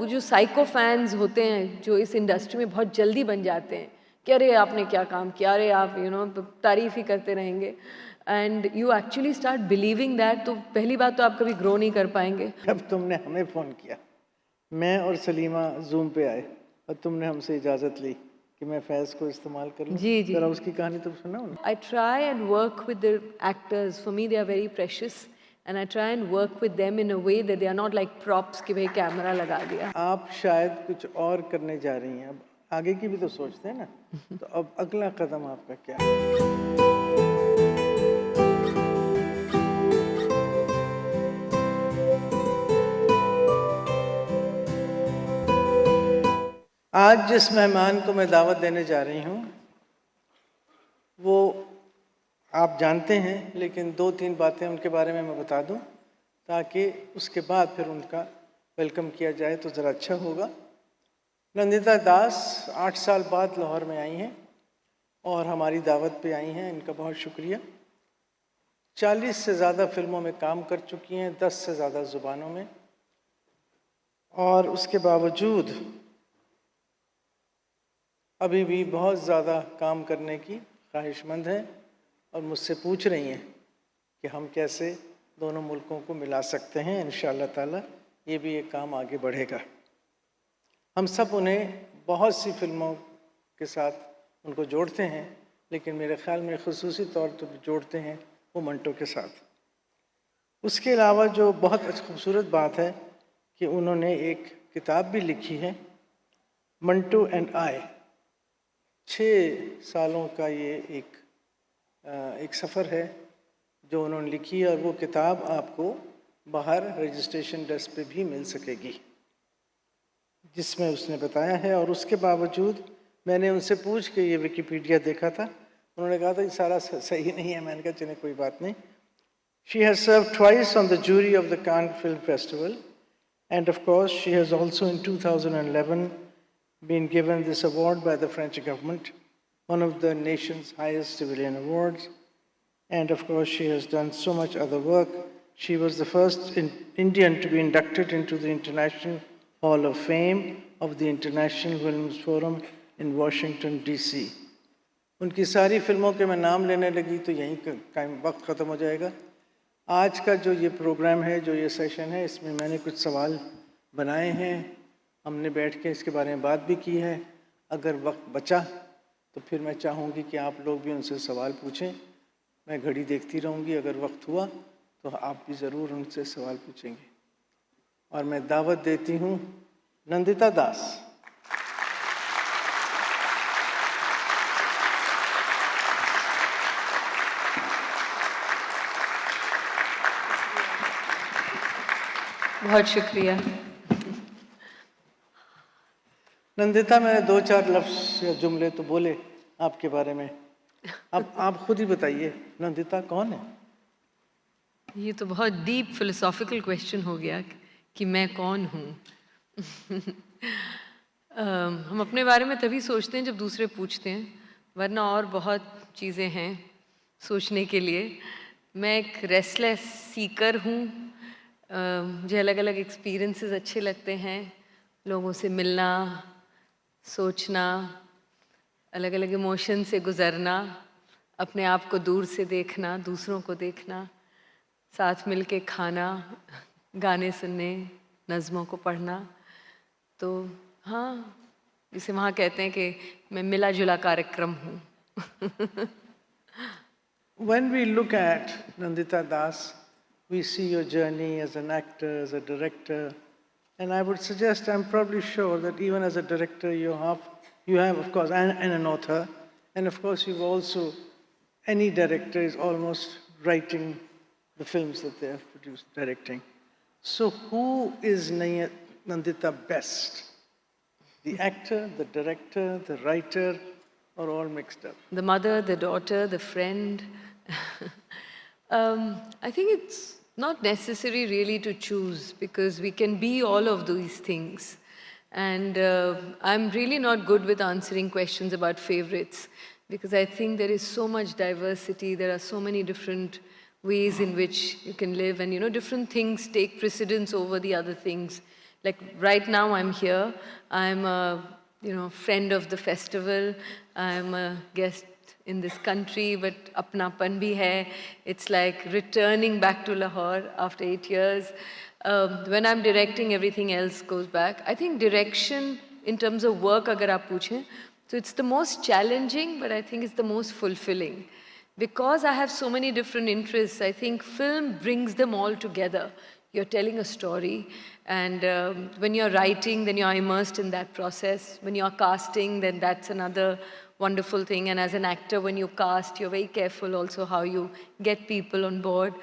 वो जो psycho fans होते हैं जो इस इंडस्ट्री में बहुत जल्दी बन जाते हैं कि अरे आपने क्या काम किया, अरे आप तारीफ ही करते रहेंगे, and you actually start believing that, तो पहली बात तो आप कभी ग्रो नहीं कर पाएंगे। जब तुमने हमें फ़ोन किया, मैं और सलीमा जूम पे आए और तुमने हमसे इजाज़त ली कि मैं फैज़ को इस्तेमाल कर लूँ, जी जी, ज़रा उसकी कहानी तो सुनाओ ना। I try and work with the actors. For me, they are very precious, and I try and work with them in a way that they are not like props कि भाई कैमरा लगा दिया। आप शायद कुछ और करने जा रही हैं, अब आगे की भी तो सोचते हैं ना, तो अब अगला कदम आपका क्या है? आज जिस मेहमान को मैं दावत देने जा रही हूँ वो आप जानते हैं, लेकिन 2-3 बातें उनके बारे में मैं बता दूं ताकि उसके बाद फिर उनका वेलकम किया जाए तो ज़रा अच्छा होगा। नंदिता दास 8 साल बाद लाहौर में आई हैं और हमारी दावत पे आई हैं, इनका बहुत शुक्रिया। 40 से ज़्यादा फिल्मों में काम कर चुकी हैं, 10 से ज़्यादा ज़ुबानों में, और उसके बावजूद अभी भी बहुत ज़्यादा काम करने की ख्वाहिशमंद हैं और मुझसे पूछ रही हैं कि हम कैसे दोनों मुल्कों को मिला सकते हैं। इंशाअल्लाह ताला ये भी एक काम आगे बढ़ेगा। हम सब उन्हें बहुत सी फिल्मों के साथ उनको जोड़ते हैं, लेकिन मेरे ख़्याल में ख़ुसूसी तौर पर जोड़ते हैं वो मंटो के साथ। उसके अलावा जो बहुत खूबसूरत बात है कि उन्होंने एक किताब भी लिखी है, मंटो एंड आई। 6 सालों का ये एक सफ़र है जो उन्होंने लिखी है, और वो किताब आपको बाहर रजिस्ट्रेशन डेस्क पे भी मिल सकेगी जिसमें उसने बताया है। और उसके बावजूद मैंने उनसे पूछ के ये विकिपीडिया देखा था, उन्होंने कहा था ये सारा सही नहीं है। मैंने कहा चलिए कोई बात नहीं। She has served twice on the jury of the Cannes Film Festival, and of course she has also in 2011 been given this award by the French government, one of the nation's highest civilian awards. And of course, she has done so much other work. She was the first Indian to be inducted into the International Hall of Fame of the International Films Forum in Washington, D.C. उनकी सारी फिल्मों के मैं नाम लेने लगी तो यहीं टाइम वक्त ख़त्म हो जाएगा। आज का जो ये प्रोग्राम है, जो ये सेशन है, इसमें मैंने कुछ सवाल बनाए हैं, हमने बैठ के इसके बारे में बात भी की है। अगर वक्त बचा तो फिर मैं चाहूँगी कि आप लोग भी उनसे सवाल पूछें। मैं घड़ी देखती रहूँगी, अगर वक्त हुआ तो आप भी ज़रूर उनसे सवाल पूछेंगे। और मैं दावत देती हूँ नंदिता दास। बहुत शुक्रिया। नंदिता, मैंने 2-4 लफ्ज़ या जुमले तो बोले आपके बारे में, अब आप खुद ही बताइए नंदिता कौन है? ये तो बहुत डीप फिलोसॉफिकल क्वेश्चन हो गया कि मैं कौन हूँ। हम अपने बारे में तभी सोचते हैं जब दूसरे पूछते हैं, वरना और बहुत चीज़ें हैं सोचने के लिए। मैं एक रेस्टलेस सीकर हूँ। मुझे अलग अलग एक्सपीरियंसेस अच्छे लगते हैं, लोगों से मिलना, सोचना, अलग अलग इमोशन से गुज़रना, अपने आप को दूर से देखना, दूसरों को देखना, साथ मिल के खाना, गाने सुनने, नज़मों को पढ़ना। तो हाँ, जिसे वहाँ कहते हैं कि मैं मिला जुला कार्यक्रम हूँ। When we look at Nandita Das, we see your journey as an actor, as a director, and I would suggest, I'm probably sure that even as a director you have of course, and an author, and of course you've also, any director is almost writing the films that they have produced, directing. So who is Nandita best? The actor, the director, the writer, or all mixed up? The mother, the daughter, the friend. I think it's not necessary really to choose, because we can be all of these things. And I'm really not good with answering questions about favorites, because I think there is so much diversity, there are so many different ways in which you can live, and different things take precedence over the other things. like right now I'm here. I'm a friend of the festival. I'm a guest in this country, but apnapan bhi hai. It's like returning back to Lahore after 8 years. When I'm directing, everything else goes back. I think direction in terms of work, agar aap puche, so it's the most challenging, but I think it's the most fulfilling. Because I have so many different interests, I think film brings them all together. You're telling a story, and when you're writing, then you're immersed in that process. When you're casting, then that's another wonderful thing. And as an actor, when you cast, you're very careful also how you get people on board.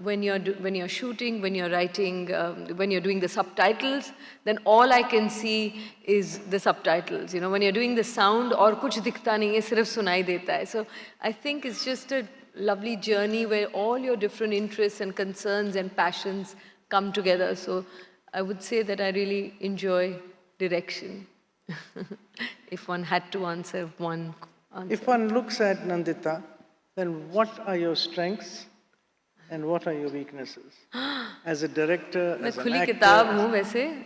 When you're shooting, when you're writing, when you're doing the subtitles, then all I can see is the subtitles. When you're doing the sound, और कुछ दिखता नहीं है, सिर्फ सुनाई देता है. So I think it's just a lovely journey where all your different interests and concerns and passions come together. So I would say that I really enjoy direction. If one had to answer one answer. If one looks at Nandita, then what are your strengths and what are your weaknesses? As a director, मैं as an खुली actor. किताब हूँ वैसे,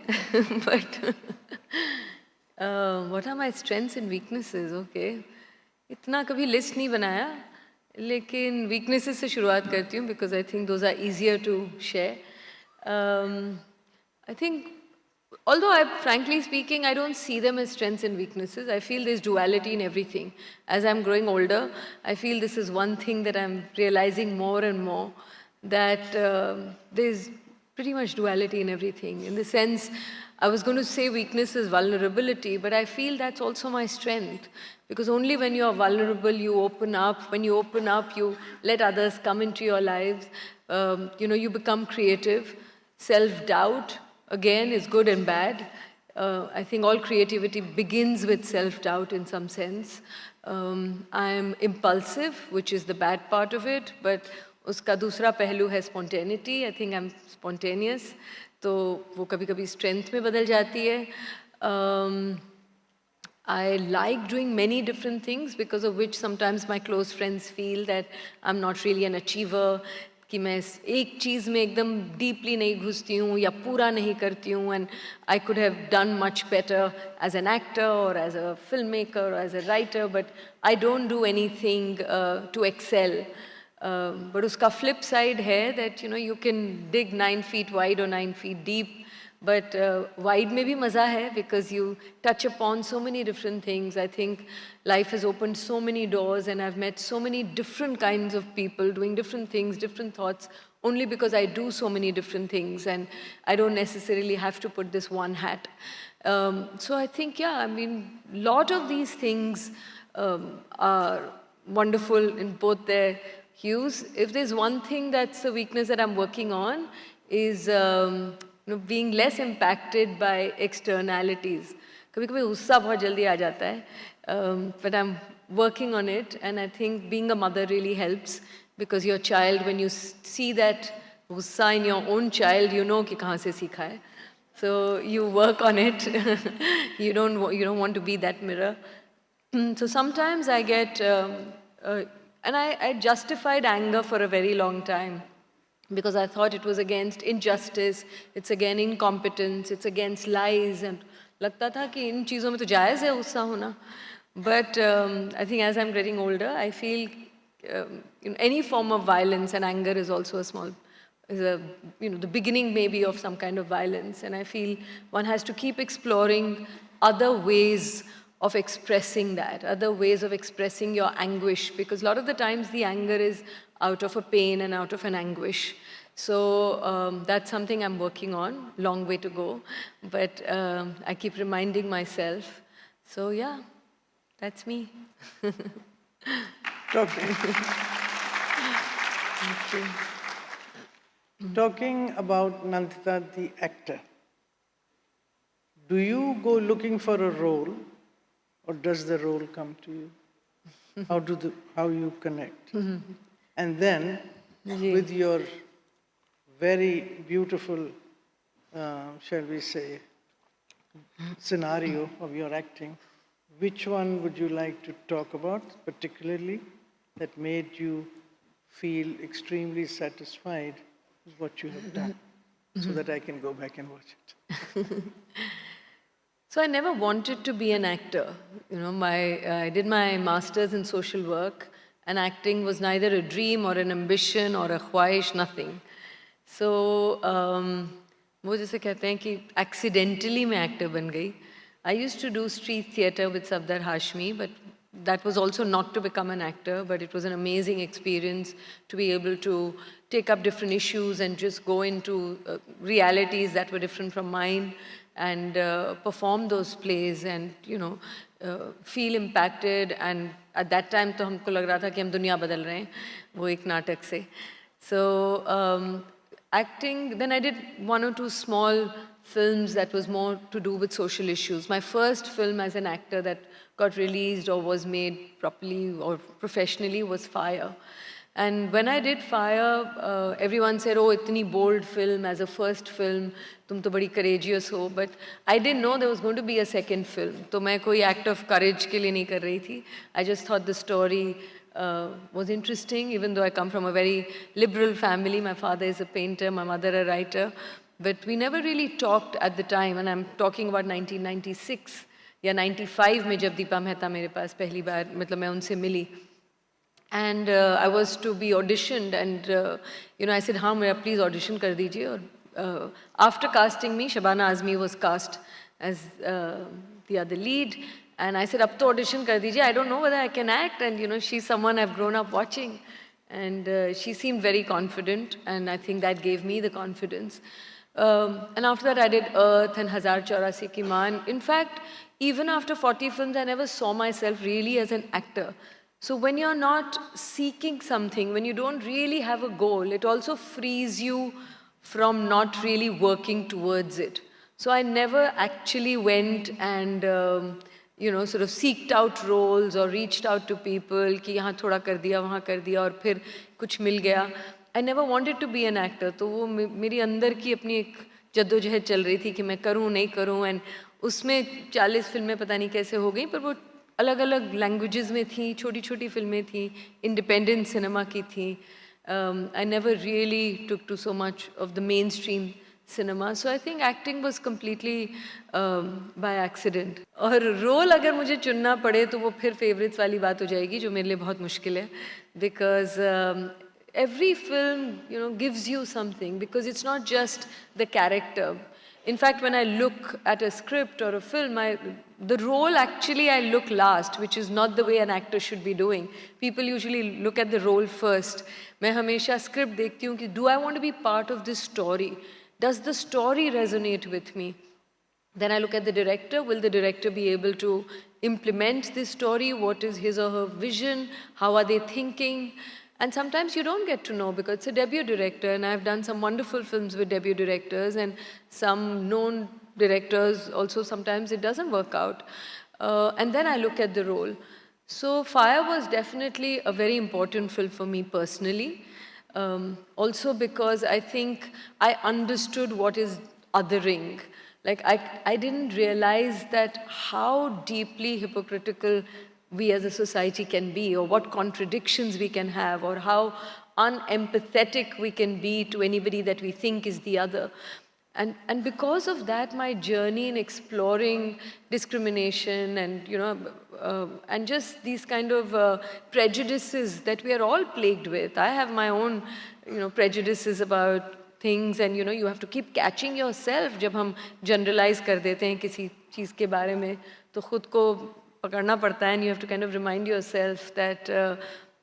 but what are my strengths and weaknesses? Okay, इतना कभी list नहीं बनाया, लेकिन weaknesses से शुरुआत करती हूँ because I think those are easier to share. I think, although frankly speaking, I don't see them as strengths and weaknesses. I feel there's duality in everything. As I'm growing older, I feel this is one thing that I'm realizing more and more, that there's pretty much duality in everything. In the sense, I was going to say weakness is vulnerability, but I feel that's also my strength. Because only when you are vulnerable, you open up. When you open up, you let others come into your lives. You become creative. Self-doubt, again, is good and bad. I think all creativity begins with self-doubt in some sense. I'm impulsive, which is the bad part of it, but uska dusra pehlu hai spontaneity. I think I'm spontaneous, तो वो कभी-कभी strength में बदल जाती है. I like doing many different things, because of which sometimes my close friends feel that I'm not really an achiever, कि मैं एक चीज़ में एकदम deeply नहीं घुसती हूँ या पूरा नहीं करती हूँ, and I could have done much better as an actor or as a filmmaker or as a writer, but I don't do anything to excel. But उसका flip side है that you can dig 9 feet wide or 9 feet deep, but wide में भी मज़ा है, because you touch upon so many different things. I think life has opened so many doors, and I've met so many different kinds of people doing different things, different thoughts, only because I do so many different things, and I don't necessarily have to put this one hat. So I think, yeah, I mean, a lot of these things are wonderful in both their hues. If there's one thing that's a weakness that I'm working on, is being less impacted by externalities. कभी-कभी गुस्सा बहुत जल्दी आ जाता है, but I'm working on it, and I think being a mother really helps, because your child, when you see that गुस्सा in your own child, you know कि कहाँ से सीखा है. So you work on it. You don't want to be that mirror. So sometimes I get, and I justified anger for a very long time, because I thought it was against injustice, it's against incompetence, it's against lies, and लगता था कि इन चीज़ों में तो जायज़ है गुस्सा होना. But I think as I'm getting older, I feel any form of violence, and anger is also the beginning maybe of some kind of violence, and I feel one has to keep exploring other ways of expressing that, other ways of expressing your anguish, because a lot of the times the anger is out of a pain and out of an anguish. So that's something I'm working on, long way to go, but I keep reminding myself. So yeah, that's me. Talking about Nandita, the actor, do you go looking for a role, or does the role come to you? How you connect? And then, with your very beautiful, shall we say, scenario of your acting, which one would you like to talk about particularly that made you feel extremely satisfied with what you have done? so that I can go back and watch it. So I never wanted to be an actor. You know, I did my master's in social work, and acting was neither a dream or an ambition or a ख्वाहिश, nothing. So वो जैसे कहते हैं कि accidentally मैं actor बन गई. I used to do street theatre with Safdar Hashmi, but that was also not to become an actor, but it was an amazing experience to be able to take up different issues and just go into realities that were different from mine and perform those plays and, you know, feel impacted. And at that time तो हमको लग रहा था कि हम दुनिया बदल रहे हैं वो एक नाटक से. So acting, then I did 1 or 2 small films that was more to do with social issues. My first film as an actor that got released or was made properly or professionally was Fire. And when I did Fire, everyone said, oh, itni bold film as a first film, tum to badi courageous ho. But I didn't know there was going to be a second film. So मैं कोई act of courage के लिए नहीं कर रही थी. I just thought the story was interesting, even though I come from a very liberal family. My father is a painter, my mother a writer. But we never really talked at the time, and I'm talking about 1996 या 95 में जब दीपा मेहता मेरे पास पहली बार मतलब मैं उनसे मिली. And I was to be auditioned, and you know, I said, हाँ मेरा please audition कर दीजिए. और after casting me, Shabana Azmi was cast as the other lead. And I said, अब तो audition कर दीजिए. I don't know whether I can act. And you know, she's someone I've grown up watching. And she seemed very confident, and I think that gave me the confidence. And after that, I did Earth and Hazar Chaurasi Ki Maan. In fact, even after 40 films, I never saw myself really as an actor. So when you're not seeking something, when you don't really have a goal, it also frees you from not really working towards it. So I never actually went and you know, sort of seeked out roles or reached out to people कि यहाँ थोड़ा कर दिया, वहाँ कर दिया और फिर कुछ मिल गया. I never wanted to be an actor. तो वो मेरी अंदर की अपनी एक जद्दोजहद चल रही थी कि मैं करूँ नहीं करूँ. And उसमें 40 फिल्में पता नहीं कैसे हो गई, पर वो अलग अलग लैंग्वेजेस में थी, छोटी छोटी फिल्में थी, इंडिपेंडेंट सिनेमा की थी. I never really took to so much of the mainstream cinema. So I think acting was completely by accident. और रोल अगर मुझे चुनना पड़े तो वो फिर फेवरेट्स वाली बात हो जाएगी जो मेरे लिए बहुत मुश्किल है. Because every film, you know, gives you something, because it's not just the character. In fact, when I look at a script or a film, the role actually I look last, which is not the way an actor should be doing. People usually look at the role first. मैं हमेशा script देखती हूँ कि do I want to be part of this story? Does the story resonate with me? Then I look at the director. Will the director be able to implement this story? What is his or her vision? How are they thinking? And sometimes you don't get to know because it's a debut director, and I've done some wonderful films with debut directors and some known directors also. Sometimes it doesn't work out. And then I look at the role. So Fire was definitely a very important film for me personally. Also because I think I understood what is othering. Like I didn't realize that how deeply hypocritical we as a society can be, or what contradictions we can have, or how unempathetic we can be to anybody that we think is the other. And because of that, my journey in exploring discrimination and, you know, and just these kind of prejudices that we are all plagued with. I have my own, you know, prejudices about things, and, you know, you have to keep catching yourself. जब हम generalize कर देते हैं किसी चीज़ के बारे में, तो खुद को पकड़ना पड़ता है, and you have to kind of remind yourself that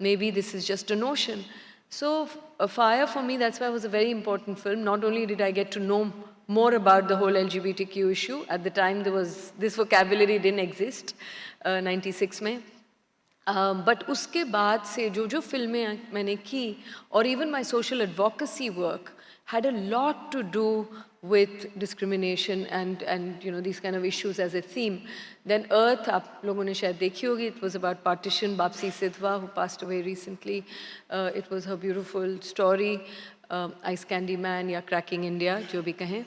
maybe this is just a notion. So Fire for me, that's why it was a very important film. Not only did I get to know more about the whole LGBTQ issue, at the time there was, this vocabulary didn't exist, 96 में. But उसके बाद से जो फिल्में मैंने की, और even my social advocacy work had a lot to do with discrimination and you know, these kind of issues as a theme. Then Earth, आप लोगों ने शायद देखी होगी, it was about partition, Bapsi Sidhwa, who passed away recently. It was her beautiful story, Ice Candy Man या Cracking India, जो भी कहें.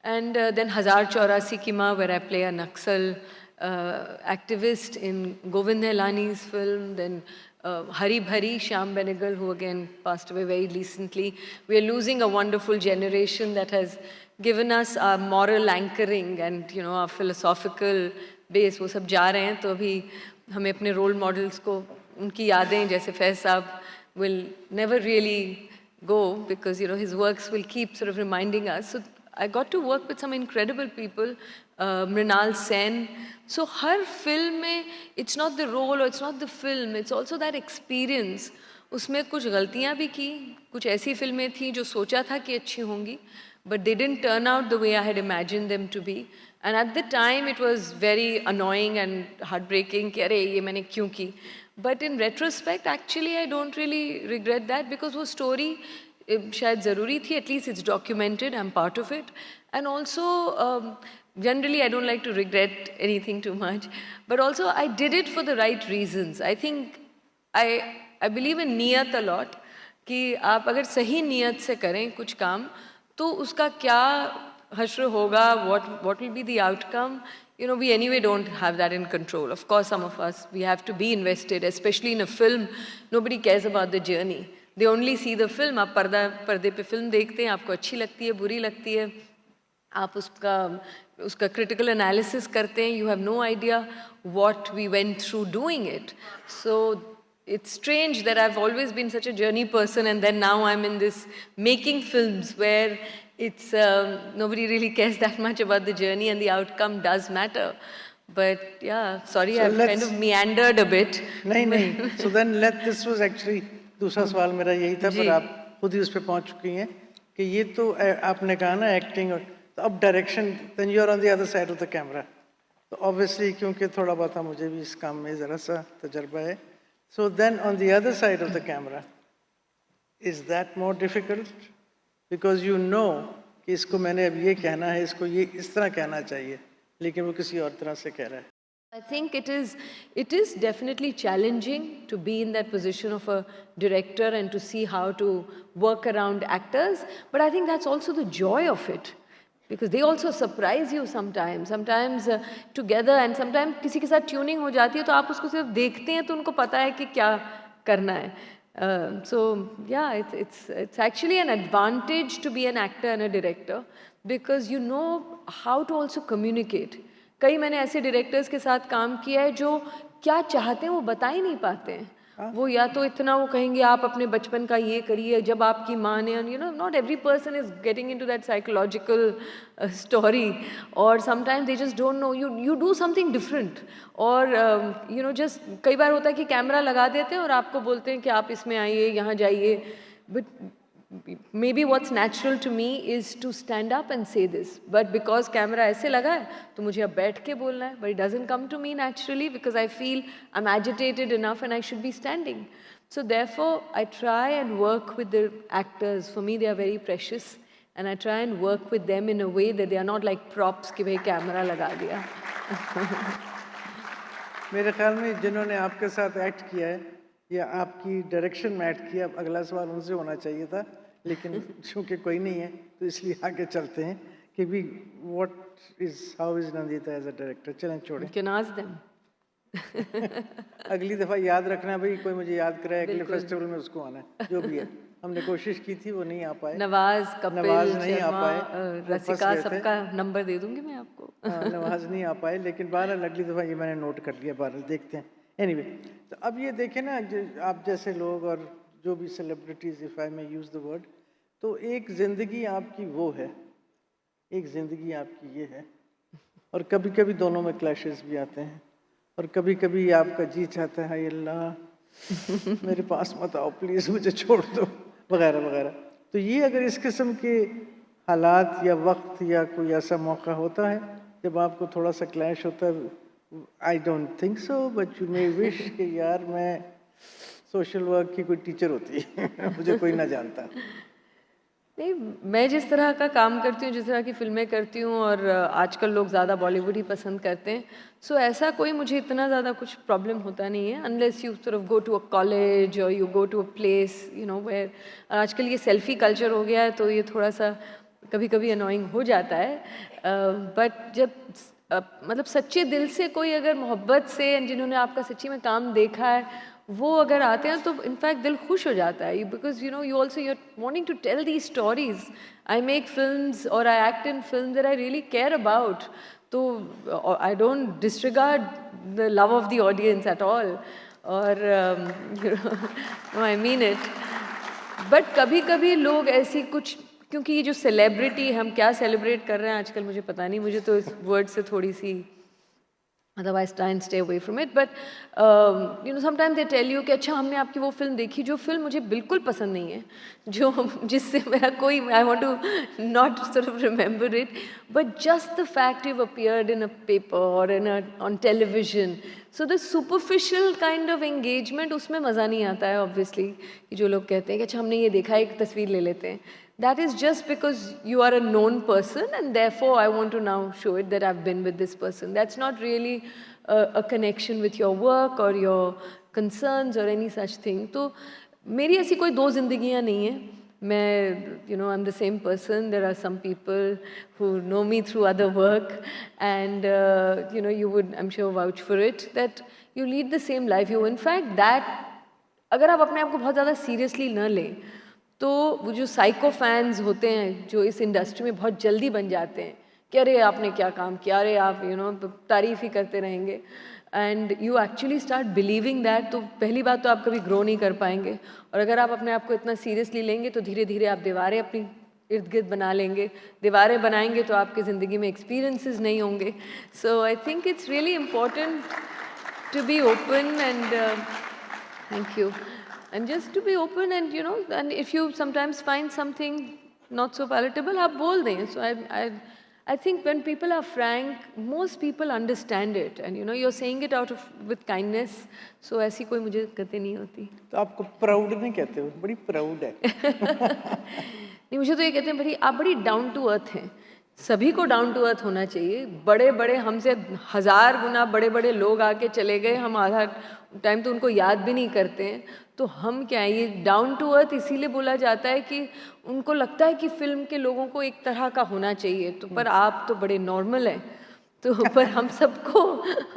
And then Hazar Chaurasi Ki Maan, where I play a Naxal activist in Govind Helani's film. Then Hari Bhari, Shyam Benegal, who again passed away very recently. We are losing a wonderful generation that has given us our moral anchoring and our philosophical base. वो सब जा रहे हैं, तो अभी हमें अपने role models को उनकी यादें, जैसे फैज साहब will never really go, because his works will keep sort of reminding us. So I got to work with some incredible people, Mrinal Sen. So her film में it's not the role or it's not the film, it's also that experience. उसमें कुछ गलतियाँ भी की, कुछ ऐसी फिल्में थी जो सोचा था कि अच्छी होंगी, but they didn't turn out the way I had imagined them to be. And at the time it was very annoying and heartbreaking कि अरे ये मैंने क्यों की. But in retrospect, actually I don't really regret that, because वो story शायद ज़रूरी थी, at least it's documented, I'm part of it. And also, generally I don't like to regret anything too much, but also I did it for the right reasons. I think I believe in niyat a lot, कि आप अगर सही नियत से करें कुछ काम, तो उसका क्या हश्र होगा, what will be the outcome, we anyway don't have that in control. Of course, some of us, we have to be invested, especially in a film. Nobody cares about the journey. They only see the film. आप पर्दे पे film देखते हैं, आपको अच्छी लगती है, बुरी लगती है, आप उसका critical analysis करते हैं. You have no idea what we went through doing it. So it's strange that I've always been such a journey person, and then now I'm in this making films where it's nobody really cares that much about the journey, and the outcome does matter. But yeah, sorry, So I've kind of meandered a bit. नहीं. So then this was actually दूसरा सवाल मेरा यही था, पर आप खुद ही उस पे पहुंच चुकी हैं कि ये तो आपने कहा ना एक्टिंग, और तो अब direction, then you are on the other side of the camera. तो obviously क्योंकि थोड़ा बहुत मुझे भी इस काम में ज़रा सा तजर्बा है. So then on the other side of the camera, is that more difficult? Because कि इसको मैंने अब ये कहना है, इसको ये इस तरह कहना चाहिए, लेकिन वो किसी और तरह से कह रहा है. I think it is definitely challenging to be in that position of a director and to see how to work around actors, but I think that's also the joy of it, because they also surprise you sometimes together, and sometimes किसी के साथ tuning हो जाती है तो आप उसको सिर्फ देखते हैं तो उनको पता है कि क्या करना है. So yeah, it's actually an advantage to be an actor and a director, because you know how to also communicate. कई मैंने ऐसे डायरेक्टर्स के साथ काम किया है जो क्या चाहते हैं वो बता ही नहीं पाते हैं. वो या तो इतना वो कहेंगे आप अपने बचपन का ये करिए, जब आपकी माँ ने, not every person is getting into that psychological story, or sometimes they just don't know, you do something different, or just कई बार होता है कि कैमरा लगा देते हैं और आपको बोलते हैं कि आप इसमें आइए, यहाँ जाइए, but maybe what's natural to me is to stand up and say this, but because camera ऐसे लगा है तो मुझे अब बैठ के बोलना है, but it doesn't come to me naturally because I feel I'm agitated enough and I should be standing. So therefore I try and work with the actors. For me they are very precious, and I try and work with them in a way that they are not like props कि भाई camera लगा दिया. मेरे ख्याल में जिन्होंने आपके साथ एक्ट किया है या आपकी डायरेक्शन में एक्ट किया, अगला सवाल उनसे होना चाहिए था, लेकिन चूँकि कोई नहीं है तो इसलिए आगे चलते हैं कि भी how is Nandita as a director. चलें छोड़ें. You can ask them. अगली दफ़ा याद रखना भाई, कोई मुझे याद कराए अगले फेस्टिवल में उसको आना है, जो भी है. हमने कोशिश की थी, वो नहीं आ पाए. नवाज, कपिल, नहीं आ पाए, रसिका, सबका नंबर दे दूंगी मैं आपको. नवाज नहीं आ पाए, लेकिन बहरहाल अगली दफ़ा ये मैंने नोट कर लिया. बहरहाल देखते हैं. एनीवे, तो अब ये देखें ना, आप जैसे लोग और जो भी celebrities, if I may use the word, तो एक ज़िंदगी आपकी वो है, एक ज़िंदगी आपकी ये है, और कभी कभी दोनों में क्लैशेस भी आते हैं, और कभी कभी आपका जी चाहता है अल्लाह मेरे पास मत आओ प्लीज़, मुझे छोड़ दो, वगैरह वगैरह. तो ये अगर इस किस्म के हालात या वक्त या कोई ऐसा मौका होता है जब आपको थोड़ा सा क्लैश होता है, I don't think so, but you may wish कि यार मैं सोशल वर्क की कोई टीचर होती मुझे कोई ना जानता. नहीं, मैं जिस तरह का काम करती हूँ, जिस तरह की फिल्में करती हूँ, और आजकल लोग ज़्यादा बॉलीवुड ही पसंद करते हैं, सो ऐसा कोई मुझे इतना ज़्यादा कुछ प्रॉब्लम होता नहीं है, unless you sort of go to a college और you go to a place where आजकल ये सेल्फी कल्चर हो गया है, तो ये थोड़ा सा कभी कभी अनोइंग हो जाता है. बट जब मतलब सच्चे दिल से कोई अगर मोहब्बत से, जिन्होंने आपका सच्ची में काम देखा है वो अगर आते हैं तो इनफैक्ट दिल खुश हो जाता है, because you also you're wanting to tell these stories. I make films और I act in film that I really care about. तो I don't disregard the love of the audience at all, और I mean it. But कभी कभी लोग ऐसी कुछ, क्योंकि ये जो सेलिब्रिटी, हम क्या सेलिब्रेट कर रहे हैं आजकल मुझे पता नहीं, मुझे तो इस वर्ड से थोड़ी सी, otherwise try and stay away from it. But sometimes they tell you कि अच्छा हमने आपकी वो फिल्म देखी जो फिल्म मुझे बिल्कुल पसंद नहीं है, जिससे मेरा कोई, I want to not sort of remember it, but just the fact you've appeared in a paper or on television, so the superficial kind of engagement, उसमें मज़ा नहीं आता है obviously, कि जो लोग कहते हैं कि अच्छा हमने ये देखा, एक तस्वीर ले लेते हैं. That is just because you are a known person and therefore I want to now show it that I've been with this person. That's not really a connection with your work or your concerns or any such thing. तो मेरी ऐसी कोई दो जिंदगियां नहीं है. मैं, I'm the same person. There are some people who know me through other work, and you would, I'm sure, vouch for it that you lead the same life. You, in fact, that अगर आप अपने आप को बहुत ज़्यादा seriously न लें, तो वो जो साइको फैंस होते हैं जो इस इंडस्ट्री में बहुत जल्दी बन जाते हैं कि अरे आपने क्या काम किया, अरे आप तारीफ़ ही करते रहेंगे, and you actually start believing that, तो पहली बात तो आप कभी ग्रो नहीं कर पाएंगे. और अगर आप अपने आप को इतना सीरियसली लेंगे तो धीरे धीरे आप दीवारें अपनी इर्द गिर्द बना लेंगे. दीवारें बनाएंगे तो आपकी ज़िंदगी में एक्सपीरियंसेस नहीं होंगे. So I think it's really important to be open and thank you. And just to be open, and and if you sometimes find something not so palatable, आप बोल दें. So I think when people are frank, most people understand it, and you're saying it out of with kindness. So ऐसी कोई मुझे दिक्कतें नहीं होती. तो आपको प्राउड नहीं कहते हो? बड़ी प्राउड है. नहीं, मुझे तो ये कहते हैं बड़ी, आप बड़ी डाउन टू अर्थ हैं. सभी को डाउन टू अर्थ होना चाहिए. बड़े बड़े, हमसे 1000 गुना बड़े बड़े लोग आके चले गए, हम आधा टाइम तो उनको याद भी नहीं करते हैं. तो हम क्या है, ये डाउन टू अर्थ इसीलिए बोला जाता है कि उनको लगता है कि फिल्म के लोगों को एक तरह का होना चाहिए. तो पर आप तो बड़े नॉर्मल हैं. तो पर हम सबको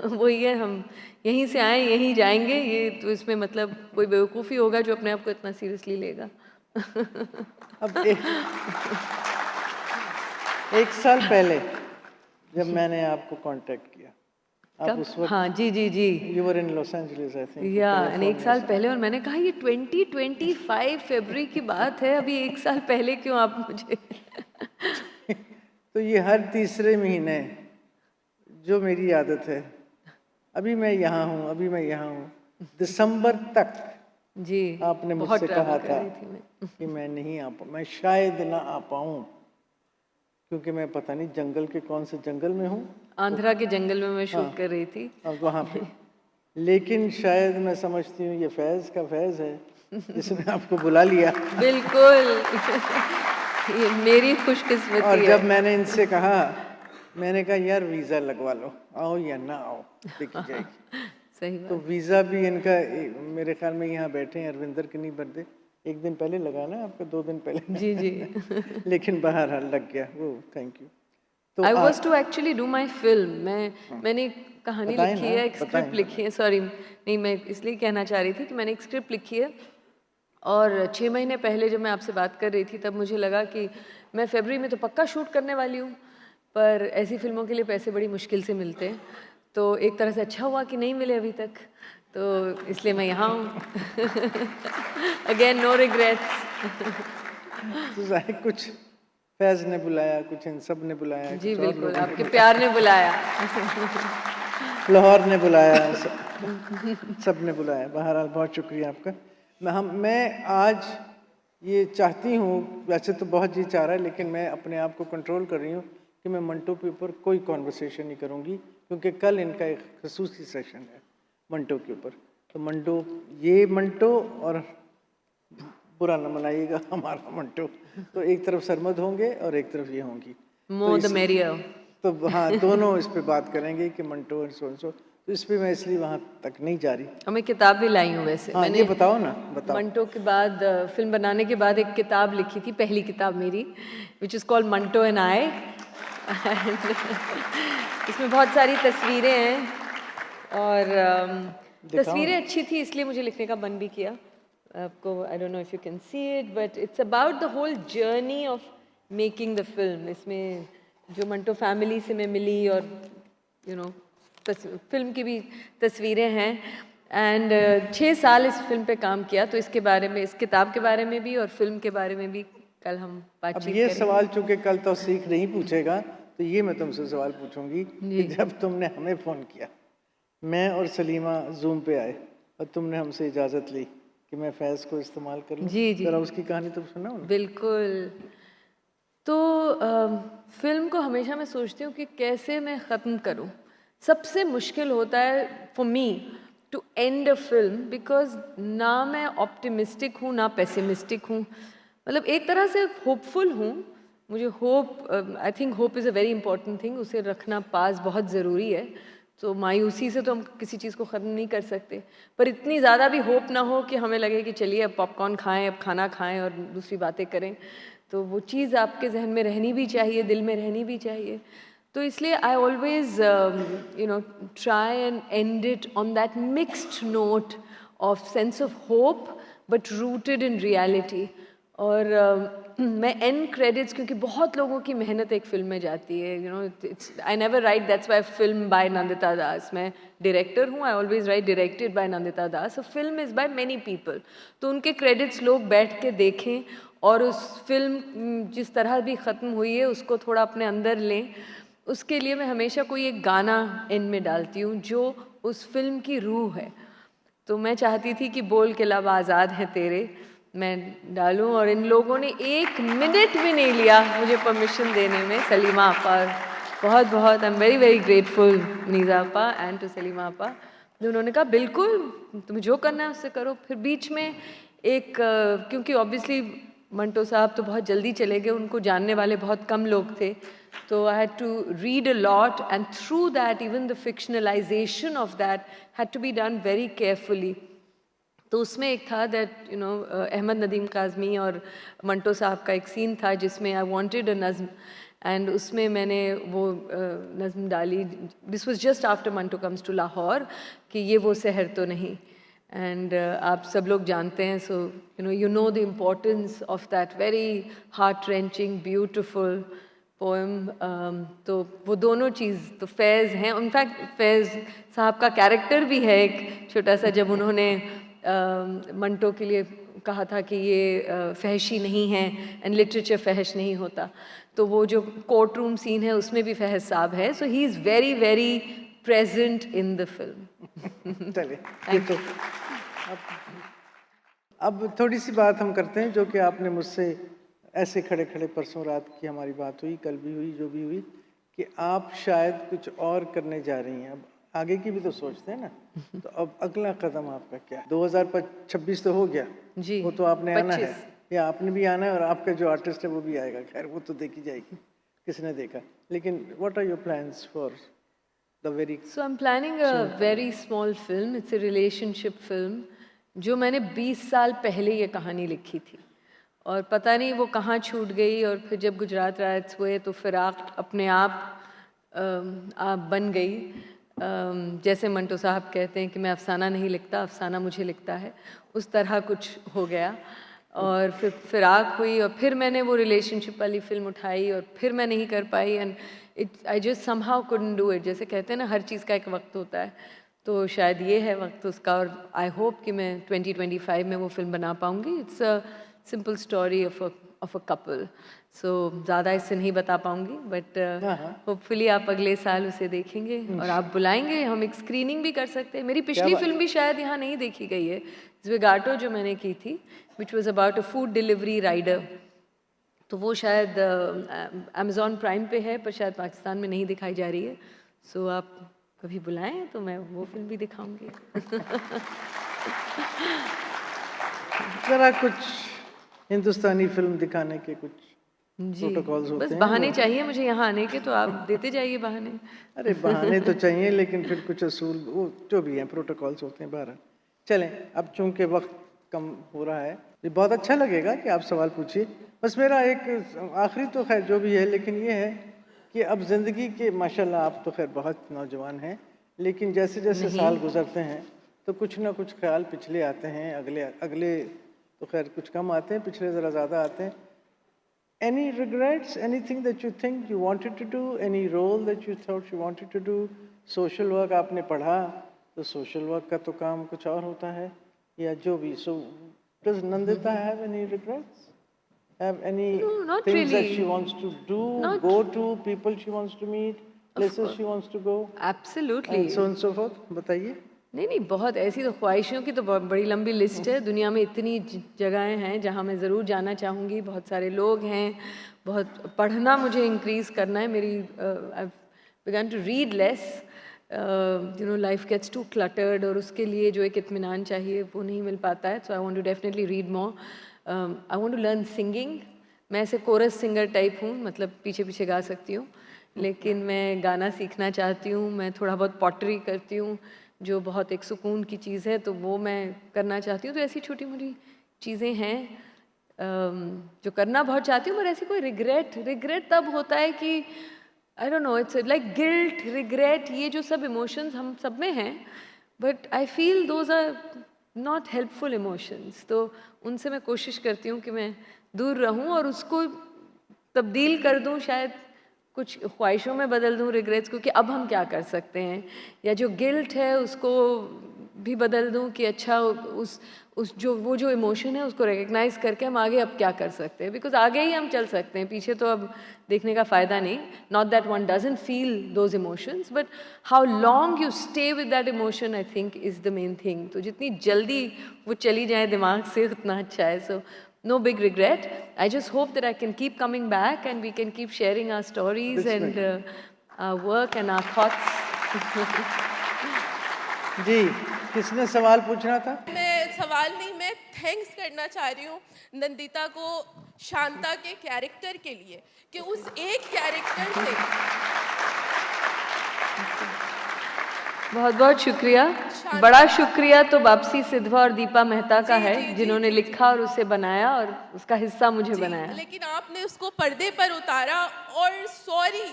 वही है, हम यहीं से आए यहीं जाएंगे. ये तो इसमें मतलब कोई बेवकूफ़ी होगा जो अपने आप को इतना सीरियसली लेगा. अब एक साल पहले जब मैंने आपको कांटेक्ट किया, आप उस वक्त, हाँ जी जी जी, you were in Los Angeles I think. Yeah, एक साल पहले, और मैंने कहा ये 2025 फरवरी की बात है, अभी एक साल पहले क्यों आप मुझे. तो ये हर तीसरे महीने जो मेरी आदत है, अभी मैं यहाँ हूँ, अभी मैं यहाँ हूँ, दिसंबर तक जी आपने मुझसे कहा था कि मैं नहीं आ पाऊँ, मैं शायद ना आ पाऊँ, क्योंकि मैं पता नहीं जंगल के कौन से जंगल में हूँ. आंध्रा के जंगल में मैं शूट कर रही थी. अब वहाँ पे, लेकिन शायद मैं समझती हूँ ये फैज़ का फैज़ है जिसने आपको बुला लिया. बिल्कुल. ये मेरी खुशकिस्मती है. और जब मैंने इनसे कहा, मैंने कहा यार वीज़ा लगवा लो, आओ या ना आओ देखी जाएगी. सही बात. तो वीज़ा भी इनका मेरे ख्याल में यहाँ बैठे हैं अरविंदर के नहीं बर्थडे एक दिन पहले लगाना, आपका 2 दिन पहले. जी जी. लेकिन बहरहाल लग गया वो. Thank you. तो I was to actually do my film. मैंने कहानी लिखी है, एक स्क्रिप्ट लिखी है. सॉरी, नहीं, मैं इसलिए कहना चाह रही थी कि मैंने एक स्क्रिप्ट लिखी है, और 6 महीने पहले जब मैं आपसे बात कर रही थी तब मुझे लगा कि मैं फरवरी में तो पक्का शूट करने वाली हूँ, पर ऐसी फिल्मों के लिए पैसे बड़ी मुश्किल से मिलते हैं. तो एक तरह से अच्छा हुआ कि नहीं मिले अभी तक, तो इसलिए मैं यहाँ हूँ. Again no regrets. तो कुछ फैज़ ने बुलाया, कुछ इन सब ने बुलाया. जी बिल्कुल, आपके प्यार ने बुलाया. लाहौर ने बुलाया, सब ने बुलाया. बहरहाल बहुत शुक्रिया आपका. मैं आज ये चाहती हूँ, वैसे तो बहुत जी चाह रहा है, लेकिन मैं अपने आप को कंट्रोल कर रही हूँ कि मैं मंटो के ऊपर कोई कॉन्वर्सेशन नहीं करूँगी, क्योंकि कल इनका एक खसूसी सेशन है मंटो के ऊपर. तो मंटो और बुरा न मनाइएगा हमारा मंटो, तो एक तरफ सरमद होंगे और एक तरफ ये होंगी. More the merrier. तो हाँ, दोनों इस पे बात करेंगे कि मंटो और सो. तो इस पे मैं इसलिए वहाँ तक नहीं जा रही. मैं किताब भी लाई हूँ वैसे. हाँ, मैंने ये बताओ ना, बताओ. मंटो के बाद, फिल्म बनाने के बाद एक किताब लिखी थी, पहली किताब मेरी, which is called Manto and I. इसमें बहुत सारी तस्वीरें हैं, और तस्वीरें अच्छी थी इसलिए मुझे लिखने का मन भी किया आपको। I don't know if you can see it, but it's about the whole journey of making the film. इसमें जो मंटो फैमिली से मैं मिली और यू नो फिल्म की भी तस्वीरें हैं। एंड 6 साल इस फिल्म पे काम किया, तो इसके बारे में, इस किताब के बारे में भी और फिल्म के बारे में भी कल हम अब बातचीत ये करेंगे। सवाल चूंकि कल तो सीख नहीं पूछेगा, तो ये मैं तुमसे सवाल पूछूंगी कि जब तुमने हमें फ़ोन किया, मैं और सलीमा जूम पे आए और तुमने हमसे इजाज़त ली कि मैं फैज़ को इस्तेमाल कर लूँ, जी, जी। ज़रा उसकी कहानी तुम सुनाओ ना। बिल्कुल। तो फिल्म को हमेशा मैं सोचती हूँ कि कैसे मैं ख़त्म करूँ। सबसे मुश्किल होता है for me to end a film, because ना मैं ऑप्टिमिस्टिक हूँ ना पेसिमिस्टिक हूँ। मतलब एक तरह से होपफुल हूँ। मुझे hope, I think hope is a very important thing, उसे रखना पास बहुत ज़रूरी है। तो मायूसी से तो हम किसी चीज़ को ख़त्म नहीं कर सकते, पर इतनी ज़्यादा भी होप ना हो कि हमें लगे कि चलिए अब पॉपकॉर्न खाएं, अब खाना खाएं और दूसरी बातें करें। तो वो चीज़ आपके जहन में रहनी भी चाहिए, दिल में रहनी भी चाहिए। तो इसलिए I always you know try and and it on that mixed note of sense of hope but rooted in reality. और मैं एंड क्रेडिट्स, क्योंकि बहुत लोगों की मेहनत एक फिल्म में जाती है, you know it's, I never write, that's why film by Nandita Das. मैं डायरेक्टर हूँ, I always write directed by Nandita Das. A film is by many people. तो उनके क्रेडिट्स लोग बैठ के देखें और उस फिल्म जिस तरह भी ख़त्म हुई है उसको थोड़ा अपने अंदर लें। उसके लिए मैं हमेशा कोई एक गाना एंड में डालती हूँ जो उस फिल्म की रूह है। तो मैं चाहती थी कि बोल के लब आज़ाद हैं तेरे मैं डालूं, और इन लोगों ने 1 मिनट भी नहीं लिया मुझे परमिशन देने में। सलीमा आपा, बहुत बहुत I am very very grateful, Neeza आपा एंड टू सलीमा आपा। उन्होंने कहा बिल्कुल तुम्हें जो करना है उससे करो। फिर बीच में एक क्योंकि ऑब्वियसली मंटो साहब तो बहुत जल्दी चले गए, उनको जानने वाले बहुत कम लोग थे, तो I had to read a lot and through that even the fictionalisation of that had to be done very carefully. तो उसमें एक था that you know Ahmad Nadeem Qasmi और मंटो साहब का एक सीन था जिसमें आई वांटेड अ नज़्म, एंड उसमें मैंने वो नज़्म डाली। This was just after Manto comes to Lahore कि ये वो शहर तो नहीं। एंड आप सब लोग जानते हैं, सो you know the importance of that very heart wrenching beautiful poem. तो वो दोनों चीज़ तो फैज़ हैं। इनफैक्ट फैज़ साहब का कैरेक्टर भी है एक छोटा सा, जब उन्होंने मंटो के लिए कहा था कि ये फहशी नहीं है एंड लिटरेचर फहश नहीं होता, तो वो जो कोर्ट रूम सीन है उसमें भी फहश साहब है। So he is very very present in the film. चलिए, ये तो अब थोड़ी सी बात हम करते हैं जो कि आपने मुझसे ऐसे खड़े खड़े परसों रात की हमारी बात हुई, कल भी हुई, जो भी हुई, कि आप शायद कुछ और करने जा रही हैं। अब आगे की भी तो सोचते हैं ना, तो अब अगला कदम आपका क्या है? 2026 तो हो गया जी, वो तो आपने आना है, 25। या आपने भी आना है और आपका जो आर्टिस्ट है वो भी आएगा। खैर वो तो देखी जाएगी, किसने देखा। लेकिन what are your plans for the very So I'm planning a very small film. It's a relationship film. जो मैंने 20 साल पहले ये कहानी लिखी थी और पता नहीं वो कहाँ छूट गई, और फिर जब गुजरात राइट्स हुए तो फिराक अपने आप बन गई। जैसे मंटो साहब कहते हैं कि मैं अफसाना नहीं लिखता, अफसाना मुझे लिखता है, उस तरह कुछ हो गया। और फिर फिराक हुई और फिर मैंने वो रिलेशनशिप वाली फिल्म उठाई और फिर मैं नहीं कर पाई, and I just somehow couldn't do it. जैसे कहते हैं ना हर चीज़ का एक वक्त होता है, तो शायद ये है वक्त उसका, और आई होप कि मैं 2025 में वो फिल्म बना पाऊँगी। It's a simple story of a couple. So ज़्यादा इससे नहीं बता पाऊँगी, बट होपफुली आप अगले साल उसे देखेंगे और आप बुलाएंगे, हम एक स्क्रीनिंग भी कर सकते हैं। मेरी पिछली फिल्म भी शायद यहाँ नहीं देखी गई है, ज़्विगाटो जो मैंने की थी, which was about a food delivery rider, तो वो शायद अमेज़ॉन प्राइम पे है पर शायद पाकिस्तान में नहीं दिखाई जा रही है। सो आप कभी बुलाएं तो मैं वो फिल्म भी दिखाऊंगी। जरा कुछ हिंदुस्तानी फिल्म दिखाने के कुछ जी, प्रोटोकॉल्स होते बस हैं बहाने वो। चाहिए मुझे यहाँ आने के, तो आप देते जाइए बहाने। अरे बहाने तो चाहिए, लेकिन फिर कुछ असूल वो जो भी हैं प्रोटोकॉल्स होते हैं। बाहर चलें, अब चूंकि वक्त कम हो रहा है, ये बहुत अच्छा लगेगा कि आप सवाल पूछिए। बस मेरा एक आखिरी तो खैर जो भी है, लेकिन ये है कि अब ज़िंदगी के माशाल्लाह आप तो खैर बहुत नौजवान हैं, लेकिन जैसे जैसे साल गुजरते हैं तो कुछ ना कुछ ख्याल पिछले आते हैं, अगले अगले तो खैर कुछ कम आते हैं, पिछले ज़रा ज़्यादा आते हैं. Any regrets? Anything that you think you wanted to do? Any role that you thought you wanted to do? Social work आपने पढ़ा तो social work का तो काम कुछ और होता है या जो भी. So does Nandita have any regrets? Have any No, not things that really. she wants to do, Not- go to, people she wants to meet, places she wants to go, Absolutely. and so on and so forth? बताइए. नहीं नहीं, बहुत ऐसी तो ख्वाहिशों की तो बड़ी लंबी लिस्ट है. दुनिया में इतनी जगहें हैं जहाँ मैं ज़रूर जाना चाहूँगी. बहुत सारे लोग हैं. बहुत पढ़ना मुझे इंक्रीज़ करना है. मेरी I began to read less. You know, life gets too cluttered और उसके लिए जो एक इत्मीनान चाहिए वो नहीं मिल पाता है. So I want to definitely read more. I want to learn singing. मैं ऐसे कोरस सिंगर टाइप हूँ, मतलब पीछे पीछे गा सकती हूँ, लेकिन मैं गाना सीखना चाहती हूँ. मैं थोड़ा बहुत पॉटरी करती हूँ जो बहुत एक सुकून की चीज़ है, तो वो मैं करना चाहती हूँ. तो ऐसी छोटी मोटी चीज़ें हैं जो करना बहुत चाहती हूँ. पर ऐसी कोई रिग्रेट तब होता है कि I don't know, it's like guilt, regret, ये जो सब इमोशंस हम सब में हैं, but I feel those are not helpful emotions. तो उनसे मैं कोशिश करती हूँ कि मैं दूर रहूँ और उसको तब्दील कर दूँ, शायद कुछ ख्वाहिशों में बदल दूँ रिग्रेट्स को कि अब हम क्या कर सकते हैं, या जो गिल्ट है उसको भी बदल दूँ कि अच्छा उस जो इमोशन है उसको रिकग्नाइज करके हम आगे अब क्या कर सकते हैं. बिकॉज आगे ही हम चल सकते हैं, पीछे तो अब देखने का फ़ायदा नहीं. Not that one doesn't feel those emotions, but how long you stay with that emotion I think is the main thing. तो जितनी जल्दी वो चली जाए दिमाग से उतना अच्छा है. सो no big regret. I just hope that I can keep coming back and we can keep sharing our stories and our work and our thoughts. जी, किसने सवाल पूछना था? मैं सवाल नहीं, मैं थैंक्स करना चाह रही हूँ नंदिता को शांता के कैरेक्टर के लिए कि उस एक कैरेक्टर से बहुत बहुत शुक्रिया. बड़ा शुक्रिया तो वापसी सिद्धवा और दीपा मेहता का है, जिन्होंने लिखा और उसे बनाया और उसका हिस्सा मुझे बनाया. लेकिन आपने उसको पर्दे पर उतारा. और sorry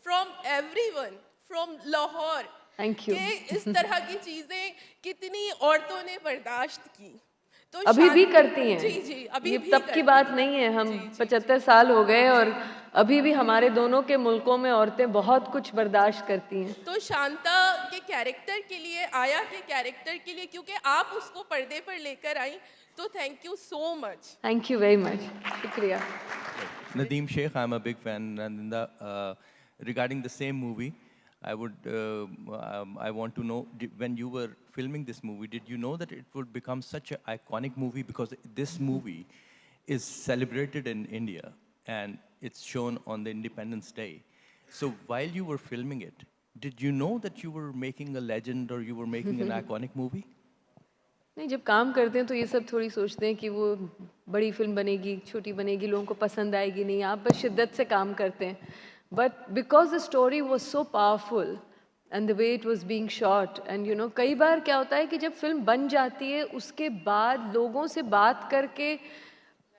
from everyone from Lahore. Thank you. कि इस तरह की चीजें कितनी औरतों ने बर्दाश्त की. तो अभी भी करती हैं. जी जी, अभी ये भी तब की बात नहीं है. हम 75 साल हो गए और अभी भी हमारे दोनों के मुल्कों में औरतें बहुत कुछ बर्दाश्त करती हैं. तो शांता के कैरेक्टर के लिए, आया के कैरेक्टर के लिए, क्योंकि आप उसको पर्दे पर लेकर आई, तो thank you so much. Thank you very much. शुक्रिया. Nadeem Sheikh, I'm a big fan. Nanda, regarding the same movie, I want to know, when you were filming this movie, did you know that it would become such an iconic movie? Because this movie is celebrated in India and it's shown on the Independence Day. So while you were filming it, did you know that you were making a legend or you were making an iconic movie? नहीं, जब काम करते हैं तो ये सब थोड़ी सोचते हैं कि वो बड़ी फिल्म बनेगी, छोटी बनेगी, लोगों को पसंद आएगी नहीं. आप बस शिद्दत से काम करते हैं. But because the story was so powerful and the way it was being shot, and you know, कई बार क्या होता है कि जब फिल्म बन जाती है उसके बाद लोगों से बात करके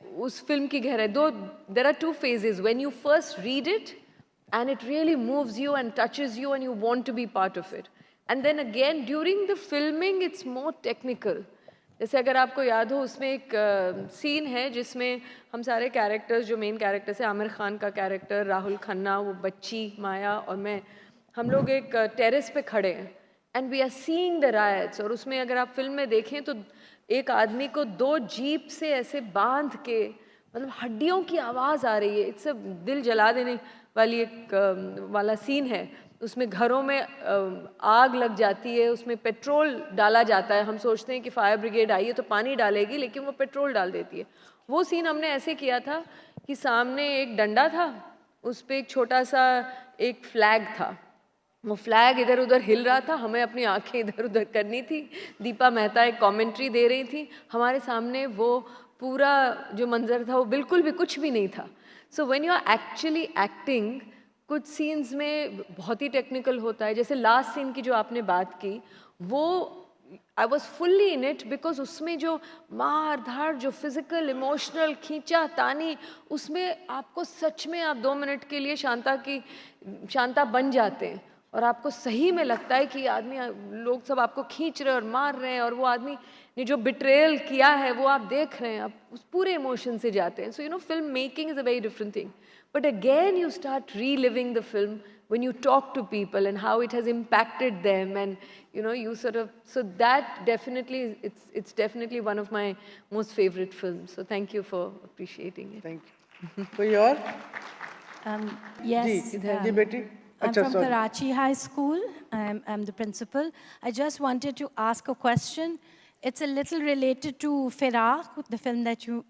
उस फिल्म की गहराई, though there are two phases. When you first read it and it really moves you and touches you and you want to be part of it. And then again, during the filming, it's more technical. जैसे अगर आपको याद हो, उसमें एक scene है जिसमें हम सारे कैरेक्टर्स, जो मेन कैरेक्टर्स है, आमिर खान का कैरेक्टर, राहुल खन्ना, वो बच्ची माया और मैं, हम लोग एक टेरेस पे खड़े हैं and we are seeing the riots. और उसमें अगर आप फिल्म में देखें तो एक आदमी को 2 जीप से ऐसे बांध के, मतलब हड्डियों की आवाज़ आ रही है. इट्स दिल जला देने वाली एक वाला सीन है. उसमें घरों में आग लग जाती है, उसमें पेट्रोल डाला जाता है. हम सोचते हैं कि फायर ब्रिगेड आई है तो पानी डालेगी, लेकिन वो पेट्रोल डाल देती है. वो सीन हमने ऐसे किया था कि सामने एक डंडा था, उस पर एक छोटा सा एक फ्लैग था. वो फ्लैग इधर उधर हिल रहा था, हमें अपनी आंखें इधर उधर करनी थी. दीपा मेहता एक कमेंट्री दे रही थी. हमारे सामने वो पूरा जो मंजर था वो बिल्कुल भी कुछ भी नहीं था. So when you are actually acting, कुछ सीन्स में बहुत ही टेक्निकल होता है. जैसे लास्ट सीन की जो आपने बात की, वो I was fully in it because उसमें जो मार धाड़, जो फिजिकल इमोशनल खींचा तानी, उसमें आपको सच में आप 2 मिनट के लिए शांता बन जाते हैं. और आपको सही में लगता है कि आदमी, लोग सब आपको खींच रहे हैं और मार रहे हैं, और वो आदमी ने जो बिट्रेयल किया है वो आप देख रहे हैं, आप उस पूरे इमोशन से जाते हैं. सो you no, film making is a very different thing. But again, you start reliving the film when you talk to people and how it has impacted them, and you know, you sort of, so that definitely, it's definitely one of my most favorite films. So thank you for appreciating it. Thank you. कोई और? Yes. जी बेटी. I'm अच्छा, from sorry. Karachi High School. I'm the principal. I just wanted to ask a question. It's a little related to Firaq, the film that you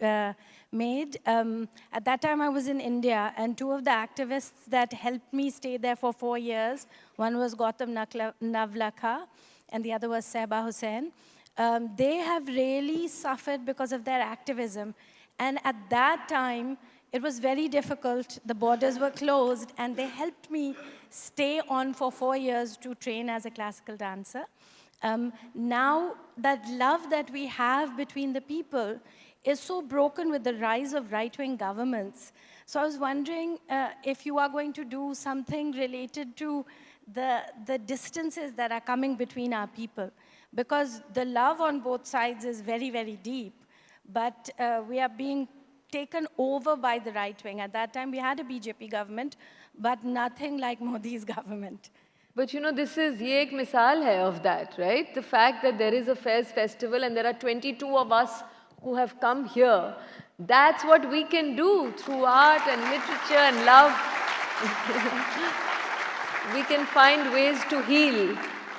made. At that time, I was in India, and two of the activists that helped me stay there for 4 years, one was Gautam Navlakha, and the other was Seba Hussain. They have really suffered because of their activism. And at that time, it was very difficult. The borders were closed, and they helped me stay on for 4 years to train as a classical dancer. Now, that love that we have between the people is so broken with the rise of right-wing governments. So I was wondering if you are going to do something related to the distances that are coming between our people. Because the love on both sides is very, very deep. But we are being taken over by the right wing. At that time, we had a BJP government, but nothing like Modi's government. But you know, this is, ye ek misal hai of that, right? The fact that there is a Fez festival and there are 22 of us who have come here. That's what we can do through art and literature and love. We can find ways to heal.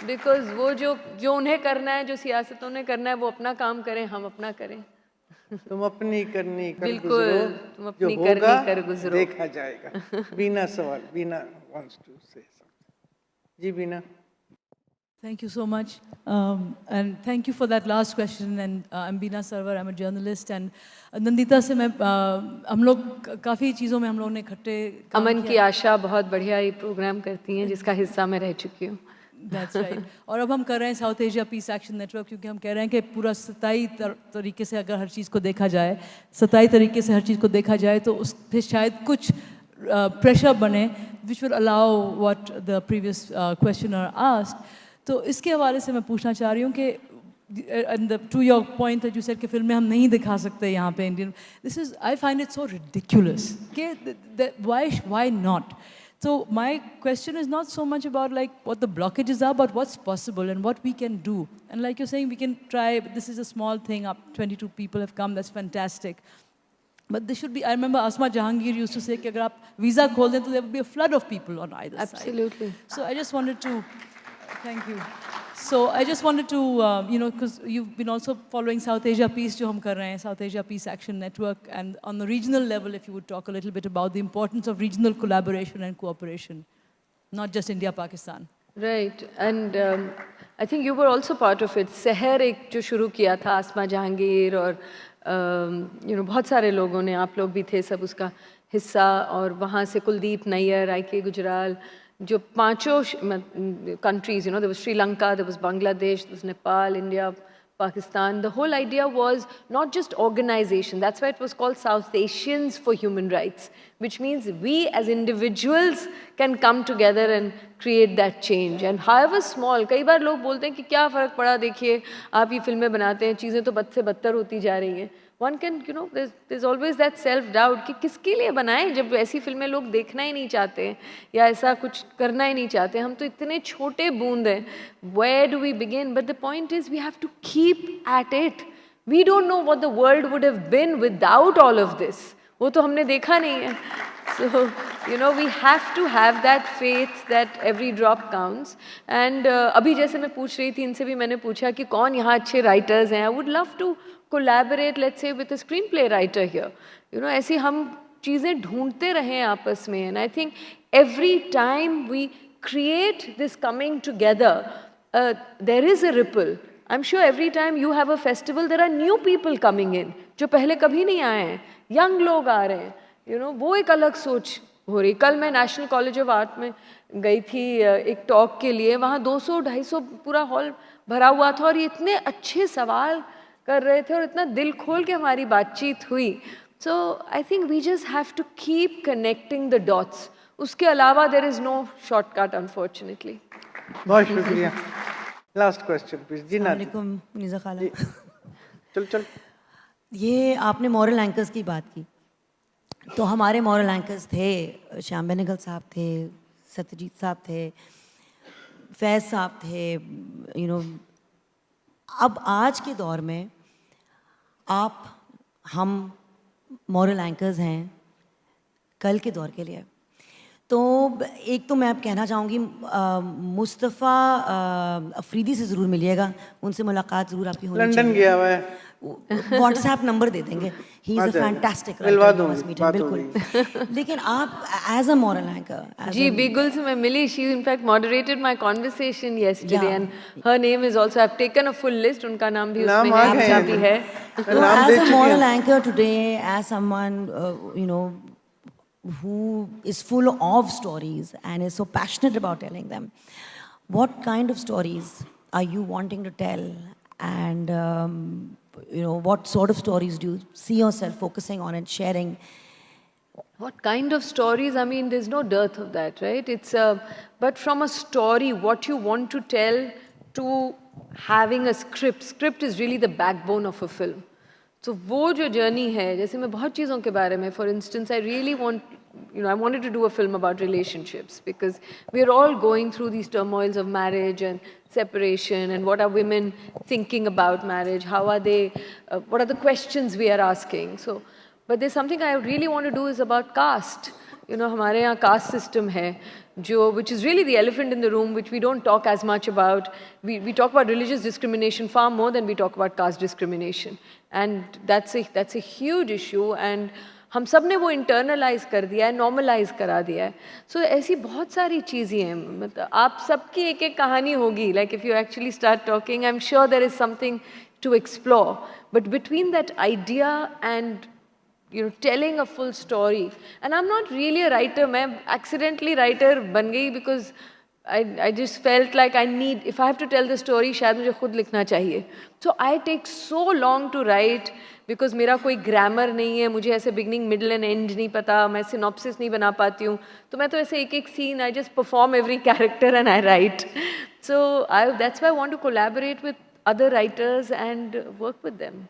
Because वो जो उन्हें करना है, जो सियासतों ने करना है, वो अपना काम करें, हम अपना करें. तुम अपनी करनी कर बिल्कुल, गुजरो, तुम अपनी जो करनी होगा कर गुजरो. देखा जाएगा. बीना सवाल, बीना wants to say something. Ji Bina. Thank you so much. And thank you for that last question. And I'm Beena Sarwar, I'm a journalist. And Nandita से मैं हम लोग काफ़ी चीज़ों में हम लोगों ने इकट्ठे काम अमन की किया. आशा बहुत बढ़िया ये प्रोग्राम करती हैं, जिसका हिस्सा मैं रह चुकी हूँ. That's right. और अब हम कर रहे हैं South Asia peace action network, क्योंकि हम कह रहे हैं कि पूरा सताई तरीके से अगर हर चीज़ को देखा जाए, सताई तरीके से हर चीज़ को देखा जाए, तो उस पे शायद कुछ प्रेशर बने, which will allow what the previous questioner asked. तो इसके हवाले से मैं पूछना चाह रही हूँ कि to your point that you said कि फिल्में हम नहीं दिखा सकते यहाँ पे Indian, this is, I find it so ridiculous. Why not? So my question is not so much about like what the blockages are, but what's possible and what we can do. And like you're saying, we can try, but this is a small thing, up 22 people have come, that's fantastic. But there should be, I remember Asma Jahangir used to say कि अगर आप visa खोल दें तो there would be a flood of people on either side. Absolutely. So I just wanted to, thank you. So I just wanted to, you know, because you've been also following South Asia Peace जो हम कर रहे हैं, South Asia Peace Action Network, and on the regional level, if you would talk a little bit about the importance of regional collaboration and cooperation, not just India, Pakistan. Right, and I think you were also part of it. Seher एक जो शुरू किया था आसमा जहांगीर और you know बहुत सारे लोगों ने, आप लोग भी थे सब उसका हिस्सा, और वहाँ से कुलदीप नैयर, आई.के. गुजराल, जो पांचों countries, you know, there was Sri Lanka, there was Bangladesh, there was Nepal, India, Pakistan. The whole idea was not just organization. That's why it was called South Asians for Human Rights, which means we as individuals can come together and create that change. And however small, कई बार लोग बोलते हैं कि क्या फ़र्क पड़ा, देखिए आप ये फिल्में बनाते हैं, चीज़ें तो बद से बदतर होती जा रही हैं. One can, you know, there's always that self-doubt कि किसके लिए बनाएं जब ऐसी फिल्में लोग देखना ही नहीं चाहते हैं या ऐसा कुछ करना ही नहीं चाहते. हम तो इतने छोटे बूंद हैं. Where do we begin? But the point is we have to keep at it. We don't know what the world would have been without all of this. वो तो हमने देखा नहीं है. So, you know, we have to have that faith that every drop counts. And अभी जैसे मैं पूछ रही थी, इनसे भी मैंने पूछा कि कौन यहाँ अच्छे writers हैं. I would love to collaborate, let's say, with a screenplay writer here. You know, ऐसी हम चीज़ें ढूंढते रहें आपस में. And I think every time we create this coming together, there is a ripple. I'm sure every time you have a festival, there are new people coming in, जो पहले कभी नहीं आए हैं. Young लोग आ रहे हैं. You know, वो एक अलग सोच हो रही. कल मैं नेशनल कॉलेज ऑफ आर्ट में गई थी एक टॉक के लिए. वहाँ 200-250 पूरा हॉल भरा हुआ था और ये इतने अच्छे सवाल कर रहे थे और इतना दिल खोल के हमारी बातचीत हुई. So I think we just have to keep connecting the dots. उसके अलावा there is no shortcut unfortunately. बहुत शुक्रिया. Last question please. जी नादिया. वालेकुम मुनीज़ा खाला. चल चल. ये आपने मॉरल एंकर्स की बात की, तो हमारे मॉरल एंकर्स थे, श्याम बेनेगल साहब थे, सत्यजीत साहब थे, फैज़ साहब थे, यू नो. अब आज के दौर में आप हम मॉरल एंकर्स हैं कल के दौर के लिए. तो एक तो मैं अब कहना चाहूँगी मुस्तफ़ा अफरीदी से ज़रूर मिलिएगा, उनसे मुलाकात ज़रूर आपकी होनी चाहिए. लंदन गया हुआ है. व्हाट्सएप नंबर दे देंगे. ही इज़ अ फैंटास्टिक मिलवा दूंगी, बात बिल्कुल. लेकिन आप एज अ मॉरल एंकर, जी बिगुल से मैं मिली. She in fact moderated my conversation yesterday Yeah. and her name is also, I've taken a full list. उनका नाम भी नाम उसमें आ है, गए आपका हैं. भी है. so नाम दे as a चुकी moral हैं. anchor today, as someone you know who is full of stories and is so passionate about telling them, what kind of stories are you wanting to tell, and you know, what sort of stories do you see yourself focusing on and sharing? What kind of stories? I mean, there's no dearth of that, right? It's but from a story, what you want to tell, to having a script. Script is really the backbone of a film. So वो जो journey है, जैसे मैं बहुत चीज़ों के बारे में, for instance, I really want, you know, I wanted to do a film about relationships because we're all going through these turmoils of marriage and separation, and what are women thinking about marriage? How are they? What are the questions we are asking? So, but there's something I really want to do is about caste. You know, हमारे यहाँ caste system है, जो which is really the elephant in the room, which we don't talk as much about. We talk about religious discrimination far more than we talk about caste discrimination, and that's a huge issue. And हम सब ने वो internalize कर दिया है, normalize करा दिया है. So ऐसी बहुत सारी चीज़ें हैं. मतलब आप सबकी एक एक कहानी होगी. Like if you actually start talking, I'm sure there is something to explore. But between that idea and, you know, telling a full story, and I'm not really a writer. मैं accidentally writer बन गई because I just felt like I need, if I have to tell the story, शायद मुझे खुद लिखना चाहिए. So I take so long to write because मेरा कोई grammar नहीं है, मुझे ऐसे beginning, middle and end नहीं पता, मैं synopsis नहीं बना पाती हूँ. तो मैं तो ऐसे एक एक scene, I just perform every character and I write. So that's why I want to collaborate with other writers and work with them.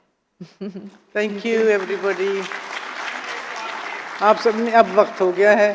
Thank you everybody. आप सबने, अब वक्त हो गया है.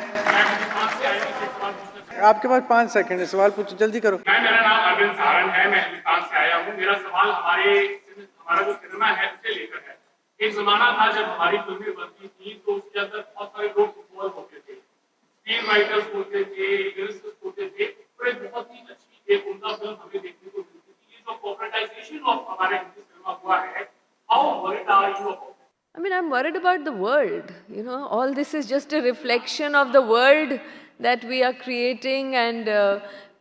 आपके पास 5 सेकंड है, सवाल पूछो, जल्दी करो. मेरा नाम अरविंद सारंग है, मैं हिंदुस्तान से आया हूँ. मेरा सवाल हमारा जो सिनेमा है उसे लेकर है. एक जमाना था जब हमारी फिल्में बनती थी तो उसके अंदर बहुत सारे लोग इन्वॉल्व होते थे. स्क्रीन राइटर्स होते थे, लिरिसिस्ट होते थे, और एक बहुत ही अच्छी एक उनका फिल्म हमें देखने को मिलती थी. ये जो कॉर्पोरेटाइजेशन ऑफ हमारे हिंदी सिनेमा हुआ है, how worried are you about it? I mean, I'm worried about the world. You know, all this is just a reflection of the world that we are creating. And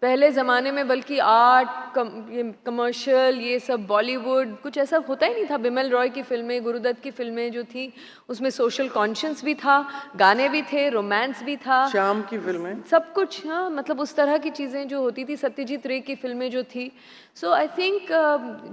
पहले ज़माने में बल्कि art, commercial, ये सब बॉलीवुड, कुछ ऐसा होता ही नहीं था. बिमल रॉय की फिल्में, गुरुदत्त की फिल्में जो थी, उसमें सोशल कॉन्शियस भी था, गाने भी थे, रोमांस भी था, शाम की फिल्में, सब कुछ. हाँ, मतलब उस तरह की चीज़ें जो होती थी, सत्यजीत रे की फिल्में जो थी. सो आई थिंक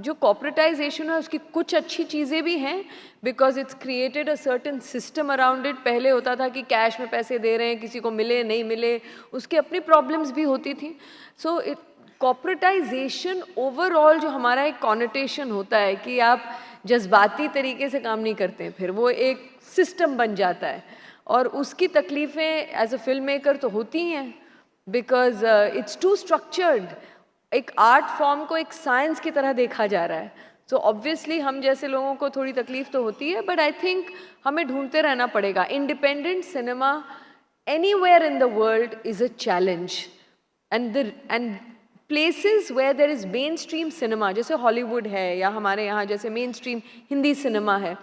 जो कॉर्पोरेटाइजेशन है उसकी कुछ अच्छी चीज़ें भी हैं because it's created a certain system around it. पहले होता था कि कैश में पैसे दे रहे हैं, किसी को मिले नहीं मिले, उसकी अपनी प्रॉब्लम्स भी होती थी. सो इट कॉर्पोरेटाइजेशन ओवरऑल जो हमारा एक कॉनोटेशन होता है कि आप जज्बाती तरीके से काम नहीं करते हैं, फिर वो एक सिस्टम बन जाता है. और उसकी तकलीफ़ें एज अ फिल्म मेकर तो होती ही हैं बिकॉज इट्स टू स्ट्रक्चर्ड. एक आर्ट फॉर्म को एक साइंस की तरह देखा जा रहा है. सो ऑब्वियसली हम जैसे लोगों को थोड़ी तकलीफ तो होती है, बट आई थिंक हमें ढूंढते रहना पड़ेगा. Independent cinema anywhere in the world is a challenge. And places where there is mainstream cinema, जैसे हॉलीवुड है या हमारे यहाँ जैसे मेन स्ट्रीम हिंदी सिनेमा है,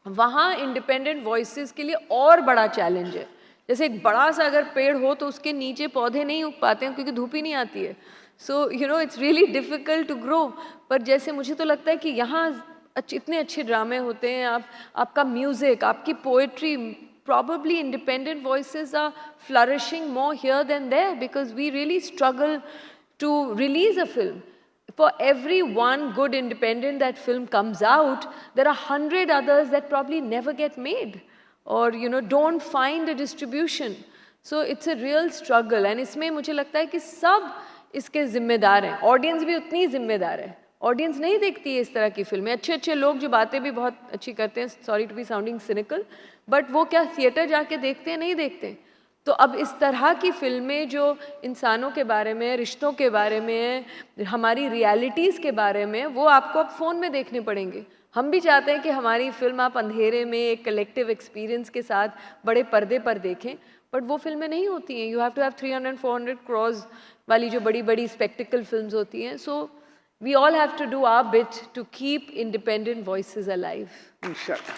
वहाँ इंडिपेंडेंट वॉइसेस के लिए और बड़ा चैलेंज है. जैसे एक बड़ा सा अगर पेड़ हो तो उसके नीचे पौधे नहीं उग पाते हैं क्योंकि धूप ही नहीं आती है. So you know it's really difficult to grow. पर जैसे मुझे तो लगता है कि यहाँ इतने अच्छे ड्रामे होते हैं, आपका म्यूज़िक, आपकी poetry, probably independent voices are flourishing more here than there because we really struggle to release a film. For every one good independent that film comes out, there are 100 others that probably never get made or, you know, don't find a distribution. So it's a real struggle and इसमें मुझे लगता है कि सब इसके जिम्मेदार हैं, audience भी उतनी जिम्मेदार है। ऑडियंस नहीं देखती है इस तरह की फिल्में। अच्छे अच्छे लोग जो बातें भी बहुत अच्छी करते हैं, sorry to be sounding cynical, but वो क्या थिएटर जाके देखते हैं? नहीं देखते। तो अब इस तरह की फिल्में जो इंसानों के बारे में, रिश्तों के बारे में, हमारी रियलिटीज़ के बारे में, वो आपको अब फ़ोन में देखने पड़ेंगे। हम भी चाहते हैं कि हमारी फिल्म आप अंधेरे में एक कलेक्टिव एक्सपीरियंस के साथ बड़े पर्दे पर देखें, बट वो फिल्में नहीं होती हैं। You have to have 300-400 crores वाली जो बड़ी बड़ी स्पेक्टिकल फिल्म्स होती हैं। So we all have to do our bit to keep independent voices alive. Inshallah.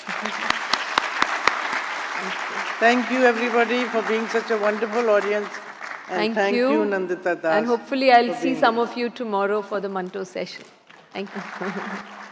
Thank you everybody for being such a wonderful audience. And thank you Nandita Das. And hopefully I'll see some of you tomorrow for the Manto session. Thank you.